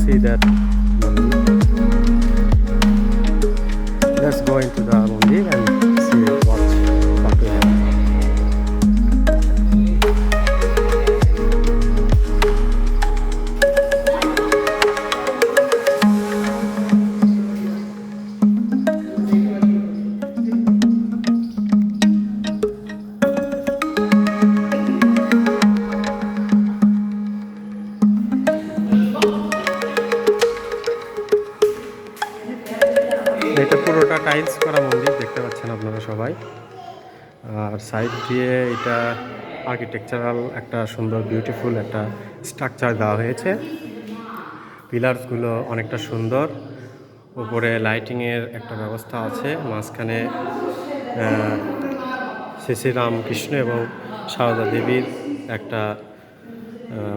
see that mandir. Let's go into the mandir and see what we have. এটা পুরোটা tiles করা মন্দির দেখতে পাচ্ছেন আপনারা সবাই। আর সাইড দিয়ে এটা আর্কিটেকচারাল একটা সুন্দর বিউটিফুল একটা স্ট্রাকচার দেওয়া হয়েছে। পিলার্সগুলো অনেকটা সুন্দর, উপরে লাইটিংয়ের একটা ব্যবস্থা আছে। মাঝখানে শ্রী শ্রী রামকৃষ্ণ এবং সারদা দেবীর একটা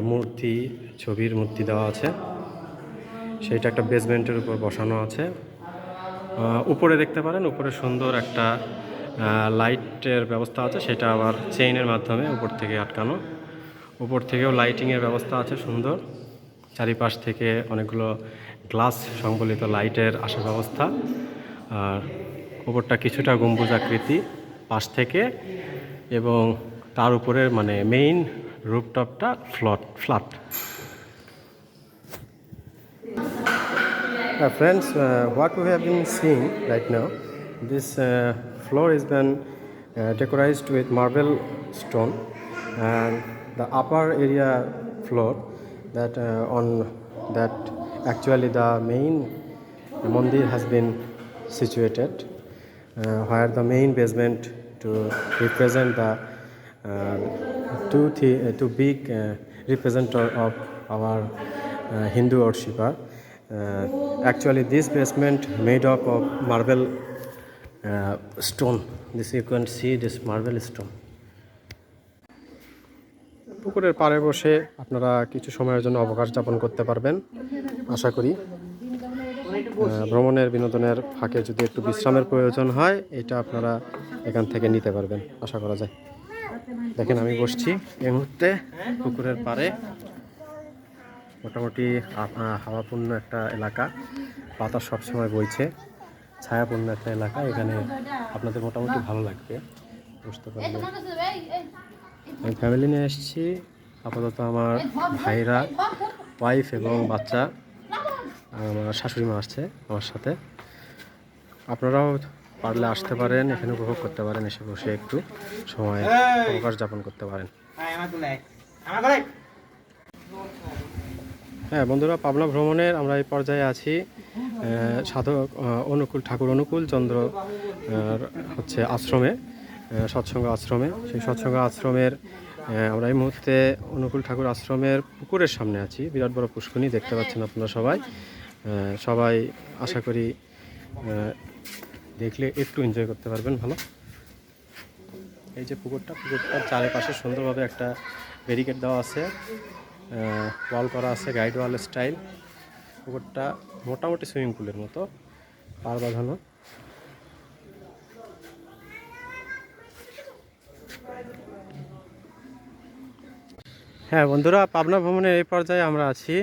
মূর্তি, ছবির মূর্তি দেওয়া আছে। সেইটা একটা বেসমেন্টের উপর বসানো আছে। উপরে দেখতে পারেন, উপরে সুন্দর একটা লাইটের ব্যবস্থা আছে, সেটা আবার চেইনের মাধ্যমে উপর থেকে আটকানো। উপর থেকেও লাইটিংয়ের ব্যবস্থা আছে সুন্দর। চারিপাশ থেকে অনেকগুলো গ্লাস সংবলিত লাইটের আসার ব্যবস্থা। আর উপরটা কিছুটা গম্বুজ আকৃতি পাশ থেকে, এবং তার উপরে মানে মেইন রুফটপটা flat. Friends, what we have been seeing right now, this floor has been decorated with marble stone, and the upper area floor that on that actually the main mandir has been situated, where the main basement to represent the two big representative of our Hindu worshipper. Actually this basement made up of marble stone. This you can see this marble stone. পুকুরের পাড়ে বসে আপনারা কিছু সময়ের জন্য অবকাশ যাপন করতে পারবেন আশা করি। ভ্রমণের বিনোদনের ফাঁকে যদি একটু বিশ্রামের প্রয়োজন হয়, এটা আপনারা এখান থেকে নিতে পারবেন আশা করা যায়। দেখেন আমি বসছি এই মুহূর্তে পুকুরের পাড়ে। মোটামুটি হাওয়াপূর্ণ একটা এলাকা, বাতাস সবসময় বইছে, ছায়াপূর্ণ একটা এলাকা। এখানে আপনাদের মোটামুটি ভালো লাগবে, বুঝতে পারবেন। আমি ফ্যামিলি নিয়ে এসেছি। আপাতত আমার ভাইরা, ওয়াইফ এবং বাচ্চা, আমার শাশুড়ি মা আসছে আমার সাথে। আপনারাও পারলে আসতে পারেন, এখানে উপভোগ করতে পারেন, এসে বসে একটু সময় অবকাশ যাপন করতে পারেন। হ্যাঁ বন্ধুরা, পাবনা ভ্রমণের আমরা এই পর্যায়ে আছি সাধক অনুকূল ঠাকুর অনুকূল চন্দ্র হচ্ছে আশ্রমে, সৎসঙ্গ আশ্রমে। সেই সৎসঙ্গ আশ্রমের আমরা এই মুহূর্তে অনুকূল ঠাকুর আশ্রমের পুকুরের সামনে আছি। বিরাট বড় পুষ্করিণী দেখতে পাচ্ছেন আপনারা সবাই আশা করি দেখলে একটু এনজয় করতে পারবেন ভালো। এই যে পুকুরটার চারিপাশে সুন্দরভাবে একটা ব্যারিকেড দেওয়া আছে, ওয়াল করা আছে, গাইড ওয়াল স্টাইল। পুকুরটা মোটামুটি সুইমিং পুলের মতো, পাড় বাঁধানো। হ্যাঁ বন্ধুরা, পাবনা ভ্রমণের এই পর্যায়ে আমরা আছি।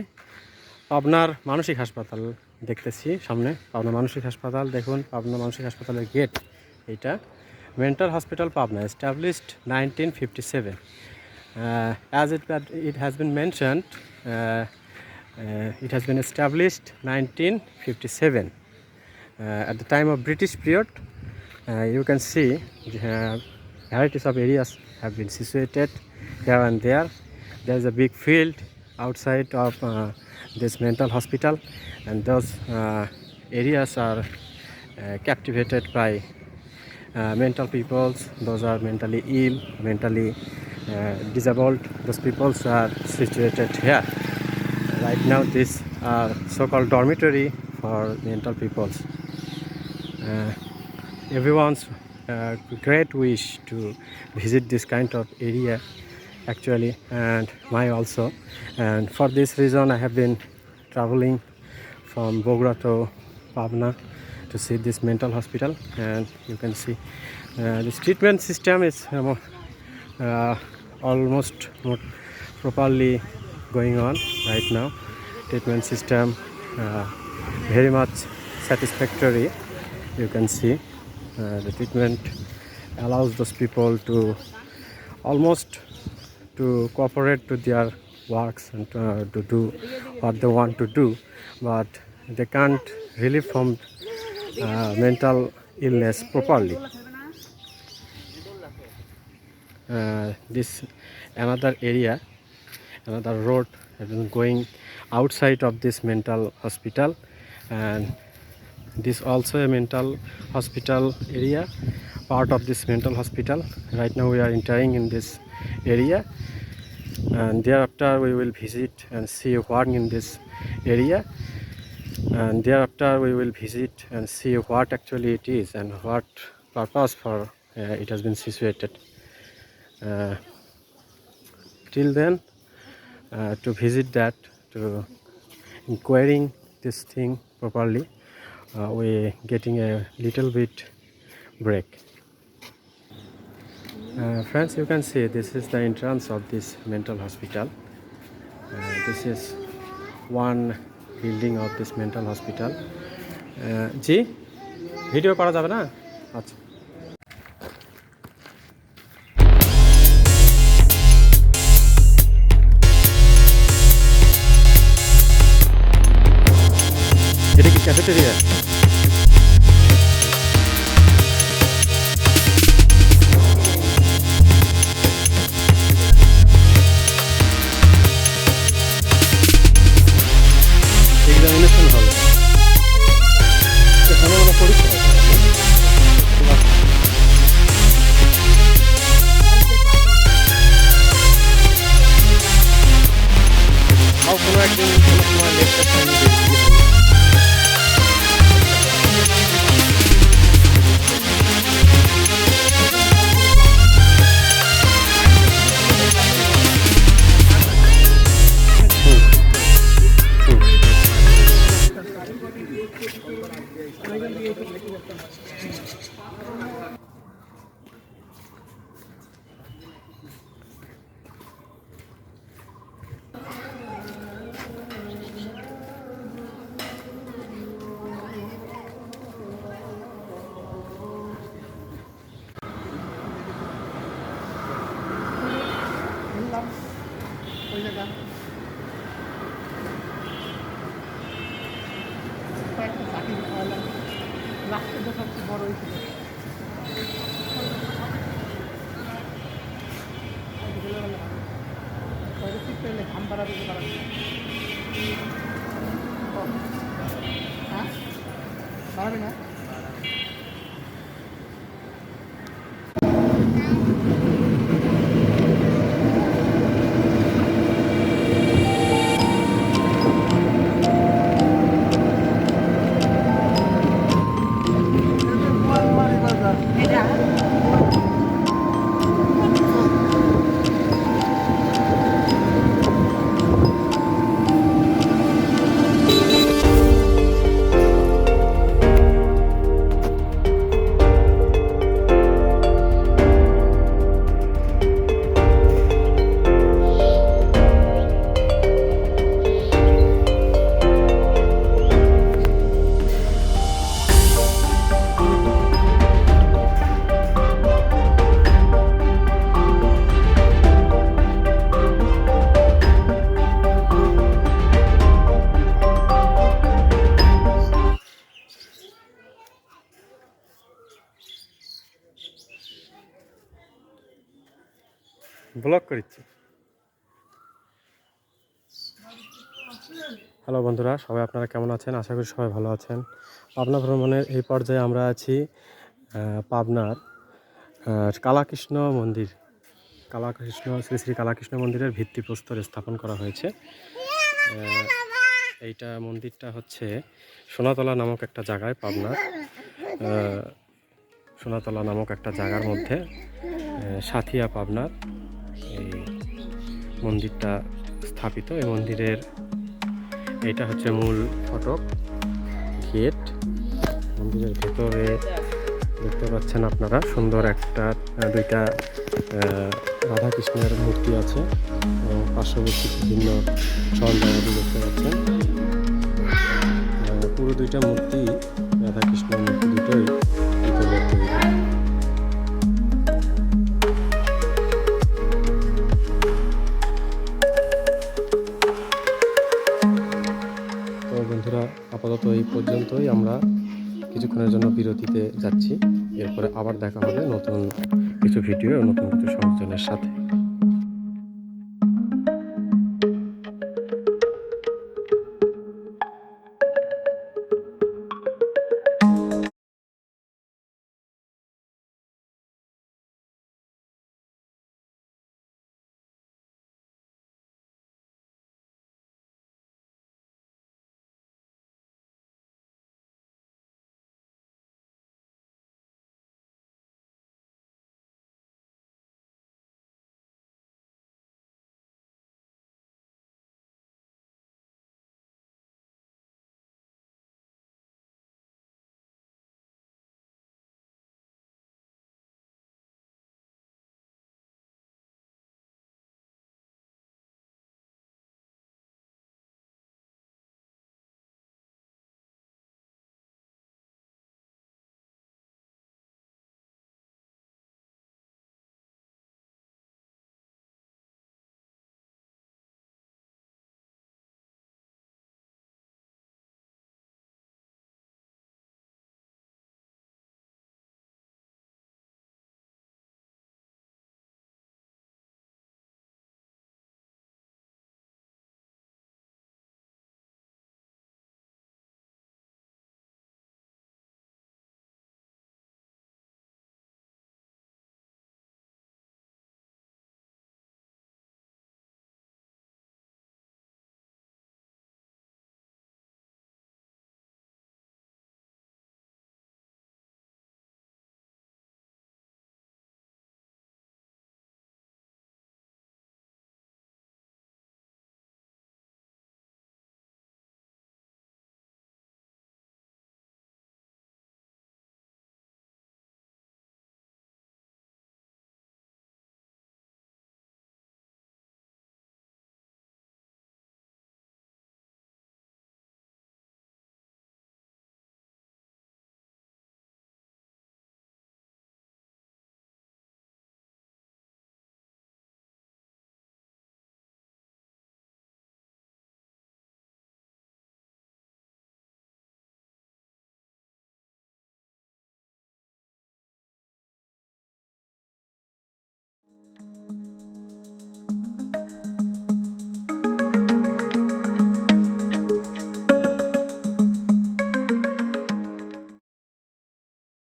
পাবনার মানসিক হাসপাতাল দেখতেছি সামনে। পাবনা মানসিক হাসপাতাল দেখুন, পাবনা মানসিক হাসপাতালের গেট এইটা। Mental hospital Pabna, established 1957. As it has been mentioned, it has been established 1957. At the time of British period, you can see varieties of areas have been situated here and there. There is a big field outside of this mental hospital, and those areas are captivated by mental peoples. Those are mentally ill, mentally disabled. Those peoples are situated here. Right now this are so-called dormitory for mental peoples. Everyone's great wish to visit this kind of area actually, and my also. And for this reason I have been traveling from Bogra to Pabna to see this mental hospital. And you can see this treatment system is almost properly going on right now. treatment system very much satisfactory. You can see the treatment allows those people to almost to cooperate to their works and to do what they want to do, but they can't relieve from mental illness properly. This another area, another road going outside of this mental hospital, and this also a mental hospital area, part of this mental hospital. Right now we are entering in this area, and thereafter we will visit and see what in this area, and thereafter we will visit and see what actually it is and what purpose for it has been situated. Till then, to visit that, to inquiring this thing properly, we getting a little bit break. Friends, you can see this is the entrance of this mental hospital. This is one building of this mental hospital. G video করা যাবে না? আচ্ছা, এটা কি cafeteria? Examination হল, এখানে আমরা পরীক্ষা হয়। কোনো একদিন কোনো সময় লেকচার টাইম ব্লগ করছি। হ্যালো বন্ধুরা, সবাই আপনারা কেমন আছেন? আশা করি সবাই ভালো আছেন। পাবনা ভ্রমণের এই পর্যায়ে আমরা আছি পাবনার কালাকৃষ্ণ মন্দির, শ্রী শ্রী কালাকৃষ্ণ মন্দিরের ভিত্তিপ্রস্তর স্থাপন করা হয়েছে। এইটা মন্দিরটা হচ্ছে সোনাতলা নামক একটা জায়গায়, পাবনার সোনাতলা নামক একটা জায়গার মধ্যে সাথিয়া পাবনার এই মন্দিরটা স্থাপিত। এই মন্দিরের এইটা হচ্ছে মূল ফটক, গেট। মন্দিরের ভেতরে দেখতে পাচ্ছেন আপনারা সুন্দর দুইটা রাধাকৃষ্ণের মূর্তি আছে এবং পার্শ্ববর্তী বিভিন্ন সরঞ্জামাদি দেখতে পাচ্ছেন। দুইটা মূর্তি, রাধাকৃষ্ণ মূর্তি দুটোই পিতলের তৈরি। তো বন্ধুরা, আপাতত এই পর্যন্তই। আমরা কিছুক্ষণের জন্য বিরতিতে যাচ্ছি, এরপরে আবার দেখা হবে নতুন কিছু ভিডিও, নতুন কিছু সংযোজনের সাথে।